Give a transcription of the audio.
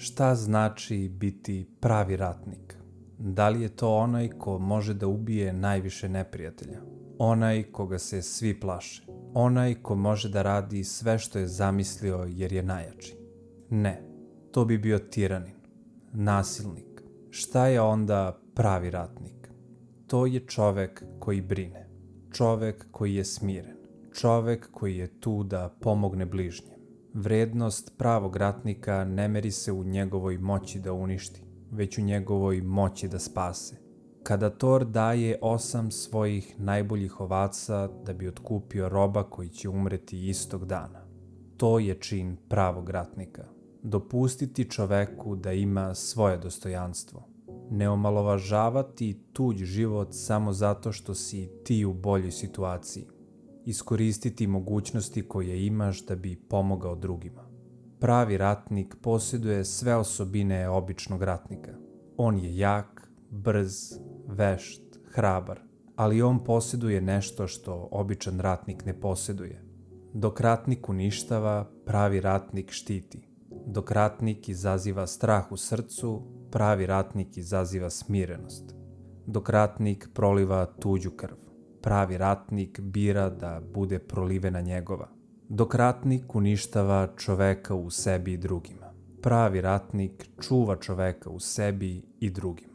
Šta znači biti pravi ratnik? Da li je to onaj ko može da ubije najviše neprijatelja? Onaj koga se svi plaše? Onaj ko može da radi sve što je zamislio jer je najjači? Ne, to bi bio tiranin, nasilnik. Šta je onda pravi ratnik? To je čovek koji brine, čovek koji je smiren, čovek koji je tu da pomogne bližnjem. Vrednost pravog ratnika ne meri se u njegovoj moći da uništi, već u njegovoj moći da spase. Kada Thor daje 8 svojih najboljih ovaca da bi otkupio roba koji će umreti istog dana. To je čin pravog ratnika. Dopustiti čoveku da ima svoje dostojanstvo. Ne omalovažavati tuđ život samo zato što si ti u boljoj situaciji. Iskoristiti mogućnosti koje imaš da bi pomogao drugima. Pravi ratnik posjeduje sve osobine običnog ratnika. On je jak, brz, vešt, hrabar, ali on posjeduje nešto što običan ratnik ne posjeduje. Dok ratnik uništava, pravi ratnik štiti. Dok ratnik izaziva strah u srcu, pravi ratnik izaziva smirenost. Dok ratnik proliva tuđu krv, pravi ratnik bira da bude prolivena njegova. Dok ratnik uništava čoveka u sebi i drugima, pravi ratnik čuva čoveka u sebi i drugima.